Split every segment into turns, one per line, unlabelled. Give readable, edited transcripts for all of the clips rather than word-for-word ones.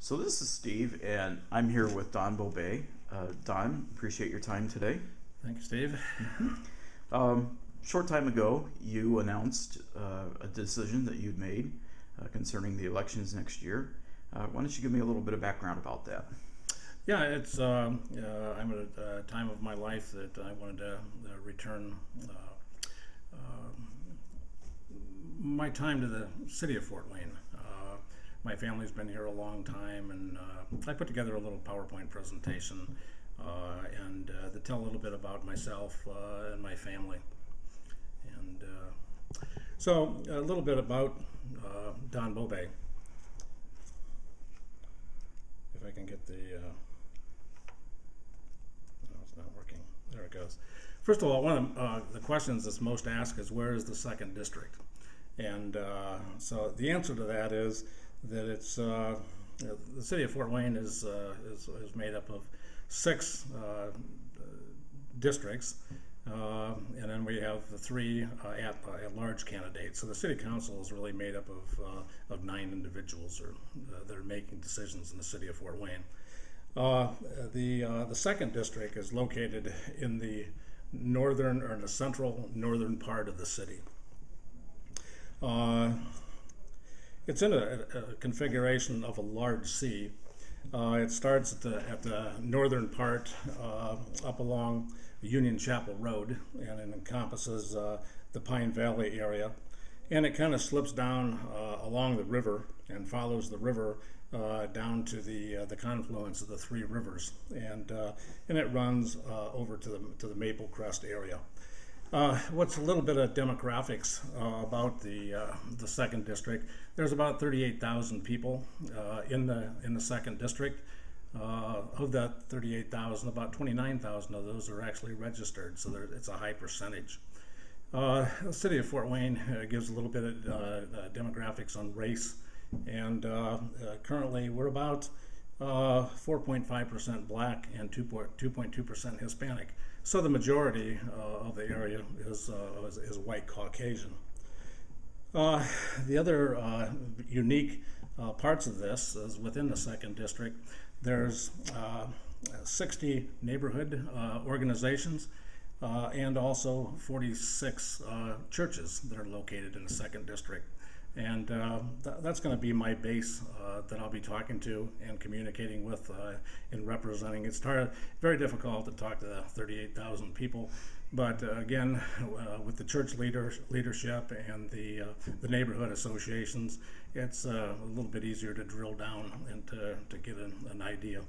So this is Steve, and I'm here with Don Bobay. Don, appreciate your time today.
Thank you, Steve.
Short time ago, you announced a decision that you'd made concerning the elections next year. Why don't you give me a little bit of background about that?
Yeah, I'm at a time of my life that I wanted to return my time to the city of Fort Wayne. My family's been here a long time, and I put together a little PowerPoint presentation to tell a little bit about myself and my family. And so a little bit about Don Bobay. If I can get the, no, it's not working. There it goes. First of all, one of the questions that's most asked is, where is the second district? And so the answer to that is that it's the city of Fort Wayne is made up of 6 districts, and then we have the 3 at-large candidates. So the city council is really made up of 9 individuals that are making decisions in the city of Fort Wayne. The second district is located in the northern, or in the central northern part of the city. It's in a configuration of a large C. It starts at the northern part up along Union Chapel Road, and it encompasses the Pine Valley area. And it kind of slips down along the river and follows the river down to the confluence of the 3 rivers, and it runs over to the Maple Crest area. What's a little bit of demographics about the second district? There's about 38,000 people in the second district. Of that 38,000, about 29,000 of those are actually registered, so it's a high percentage. The city of Fort Wayne gives a little bit of demographics on race, and currently we're about 4.5% black and 2.2% Hispanic. So the majority of the area is white Caucasian. The other unique parts of this is within the second district. There's 60 neighborhood organizations and also 46 churches that are located in the second district. And that's going to be my base that I'll be talking to and communicating with in representing. It's very difficult to talk to 38,000 people, but again, with the church leadership and the neighborhood associations, it's a little bit easier to drill down and to get an idea.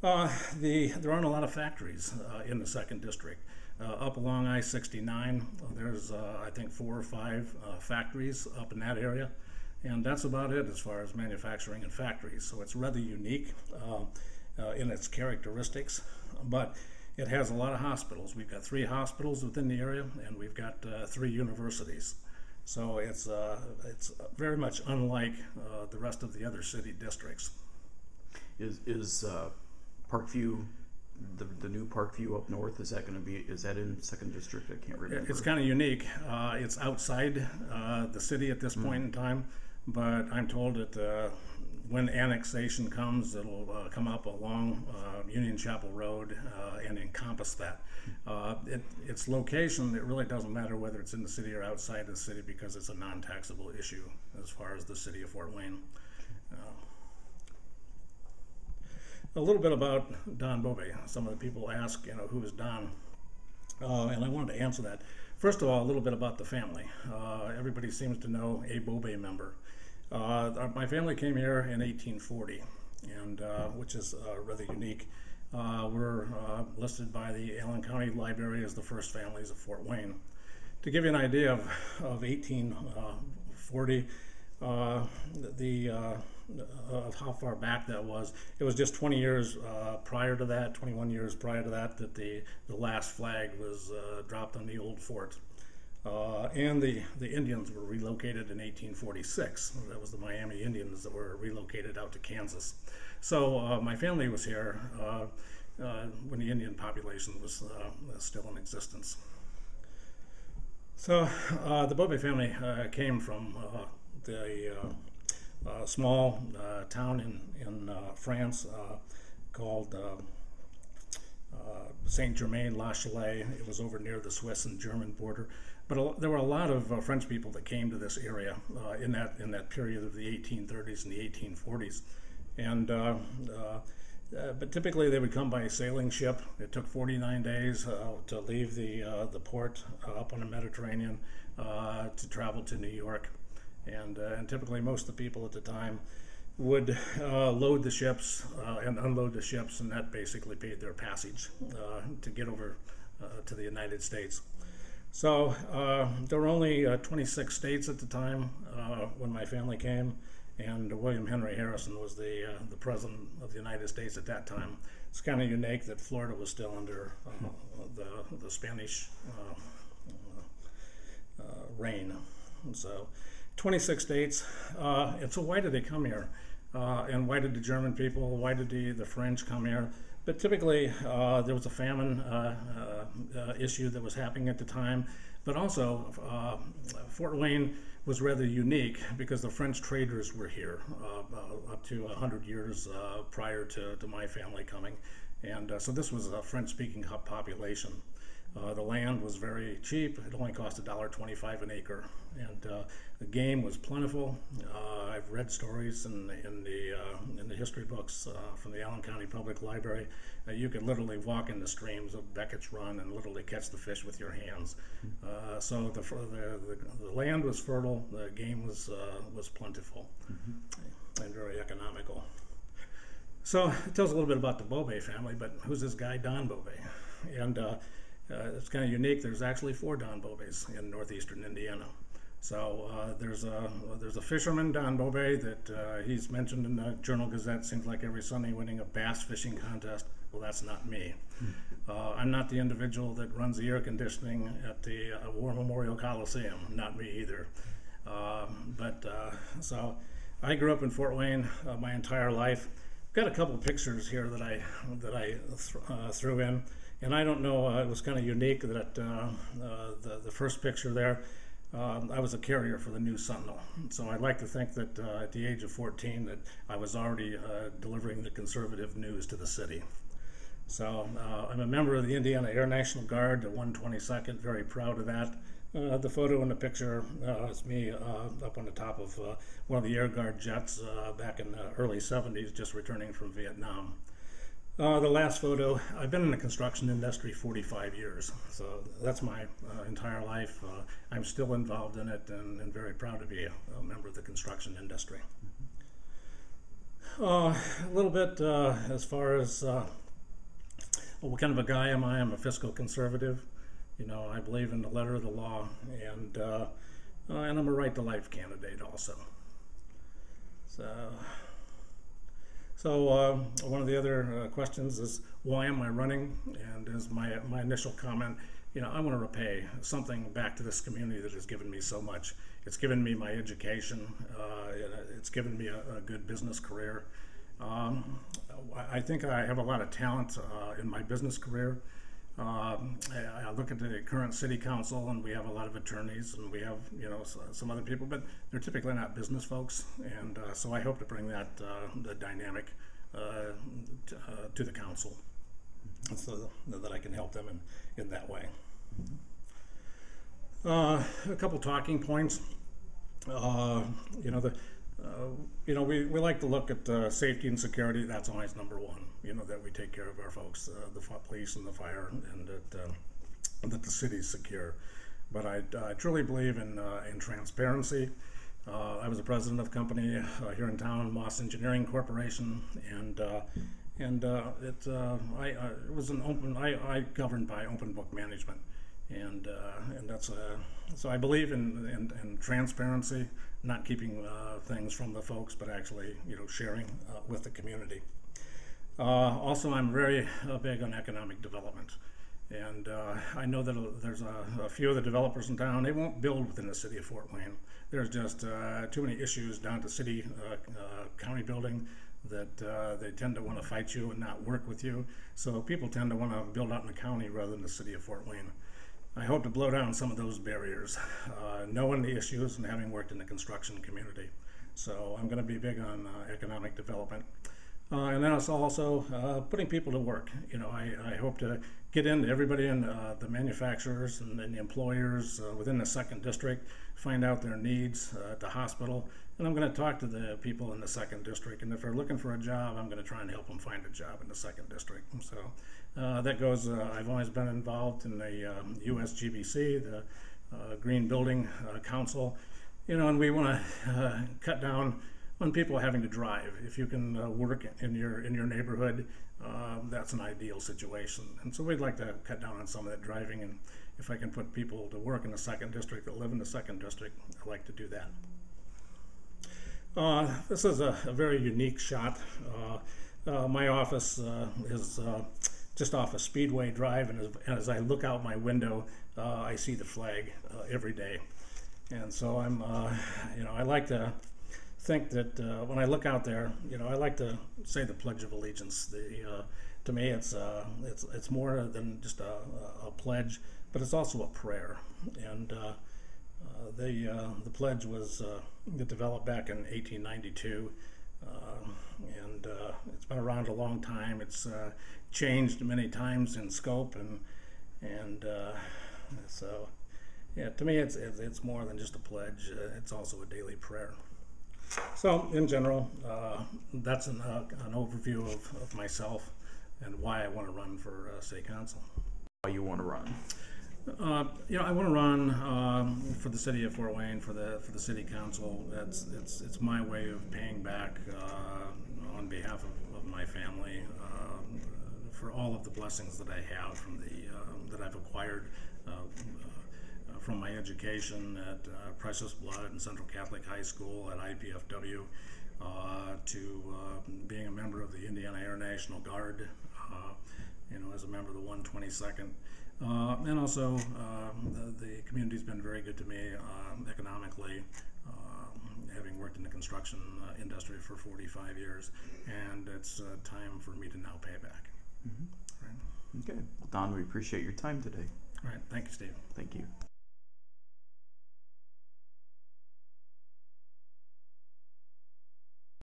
There aren't a lot of factories in the second district. Up along I-69, there's I think 4 or 5 factories up in that area, and that's about it as far as manufacturing and factories. So it's rather unique in its characteristics, but it has a lot of hospitals. We've got 3 hospitals within the area, and we've got 3 universities. So it's very much unlike the rest of the other city districts.
Is Parkview, the new Parkview up north, is that in second district? I can't remember.
It's kind of unique. It's outside the city at this point in time, but I'm told that when annexation comes, it'll come up along Union Chapel Road and encompass that. Its location, it really doesn't matter whether it's in the city or outside the city, because it's a non-taxable issue as far as the city of Fort Wayne. A little bit about Don Bobay. Some of the people ask, who is Don? And I wanted to answer that. First of all, a little bit about the family. Everybody seems to know a Bobay member. My family came here in 1840, and which is rather unique. We're listed by the Allen County Library as the first families of Fort Wayne. To give you an idea of 1840, of how far back that was, it was just 20 years prior to that, 21 years prior to that, that the last flag was dropped on the old fort. And the Indians were relocated in 1846. That was the Miami Indians that were relocated out to Kansas. So my family was here when the Indian population was still in existence. So the Bobay family came from the small town in France called Saint-Germain-la-Chalaise. It was over near the Swiss and German border. But there were a lot of French people that came to this area in that period of the 1830s and the 1840s. And but typically they would come by a sailing ship. It took 49 days to leave the port up on the Mediterranean to travel to New York. And typically most of the people at the time would load the ships and unload the ships, and that basically paid their passage to get over to the United States. So there were only 26 states at the time when my family came, and William Henry Harrison was the president of the United States at that time. It's kind of unique that Florida was still under the Spanish reign. So 26 states. And so why did they come here? And why did the German people, why did the French come here? But typically there was a famine issue that was happening at the time. But also Fort Wayne was rather unique because the French traders were here up to 100 years prior to my family coming. And so this was a French-speaking population. The land was very cheap. It only cost $1.25 an acre, and the game was plentiful. I've read stories in the history books from the Allen County Public Library. You could literally walk in the streams of Beckett's Run and literally catch the fish with your hands. So the land was fertile. The game was plentiful and very economical. So it tells a little bit about the Bobay family, but who's this guy Don Bobay? And it's kind of unique. There's actually 4 Don Bobays in northeastern Indiana. So there's a fisherman, Don Bobay, that he's mentioned in the Journal Gazette. Seems like every Sunday, winning a bass fishing contest. Well, that's not me. I'm not the individual that runs the air conditioning at the War Memorial Coliseum. Not me either. So I grew up in Fort Wayne my entire life. I've got a couple of pictures here that I threw in. And I don't know, it was kind of unique that the first picture there, I was a carrier for the News Sentinel. So I'd like to think that at the age of 14 that I was already delivering the conservative news to the city. So I'm a member of the Indiana Air National Guard, the 122nd, very proud of that. The photo in the picture is me up on the top of one of the Air Guard jets back in the early 70s, just returning from Vietnam. The last photo, I've been in the construction industry 45 years, so that's my entire life. I'm still involved in it and very proud to be a member of the construction industry. A little bit as far as what kind of a guy am I? I'm a fiscal conservative. You know, I believe in the letter of the law, and I'm a right to life candidate also. So one of the other questions is, why am I running? And as my initial comment, you know, I want to repay something back to this community that has given me so much. It's given me my education. It's given me a good business career. I think I have a lot of talent in my business career. I look at the current city council, and we have a lot of attorneys, and we have, you know, some other people, but they're typically not business folks, and so I hope to bring that the dynamic to the council, so that I can help them in that way. A couple talking points. We like to look at safety and security. That's always number one. You know, that we take care of our folks, the police and the fire, and that the city's secure. But I truly believe in transparency. I was the president of a company here in town, Moss Engineering Corporation, and it was an open. I governed by open book management, and that's so I believe in transparency, not keeping things from the folks, but actually, you know, sharing with the community. Also, I'm very big on economic development, and I know that there's a few of the developers in town. They won't build within the city of Fort Wayne. There's just too many issues down to city county building that they tend to want to fight you and not work with you. So people tend to want to build out in the county rather than the city of Fort Wayne. I hope to blow down some of those barriers, knowing the issues and having worked in the construction community. So I'm going to be big on economic development. And then it's also putting people to work. I hope to get into everybody in the manufacturers and the employers within the second district, find out their needs at the hospital, and I'm going to talk to the people in the second district. And if they're looking for a job, I'm going to try and help them find a job in the second district. And so that goes. I've always been involved in the USGBC, the Green Building Council. And we want to cut down on people having to drive. If you can work in your neighborhood, that's an ideal situation. And so we'd like to cut down on some of that driving, and if I can put people to work in the second district that live in the second district, I'd like to do that. This is a very unique shot. My office is just off a Speedway Drive, and as I look out my window, I see the flag every day. And so I like to think that when I look out there, I like to say the Pledge of Allegiance. To me, it's more than just a pledge, but it's also a prayer. And the pledge was developed back in 1892, and it's been around a long time. It's changed many times in scope, and so yeah, to me, it's more than just a pledge. It's also a daily prayer. So, in general, that's an overview of myself and why I want to run for city council.
Why you want to run?
I want to run for the city of Fort Wayne, for the city council. It's my way of paying back on behalf of my family for all of the blessings that I have from that I've acquired. From my education at Precious Blood and Central Catholic High School, at IPFW, to being a member of the Indiana Air National Guard, as a member of the 122nd. And also, the community's been very good to me economically, having worked in the construction industry for 45 years, and it's time for me to now pay back.
Mm-hmm. Right. Okay. Well, Don, we appreciate your time today.
All right. Thank you, Steve.
Thank you.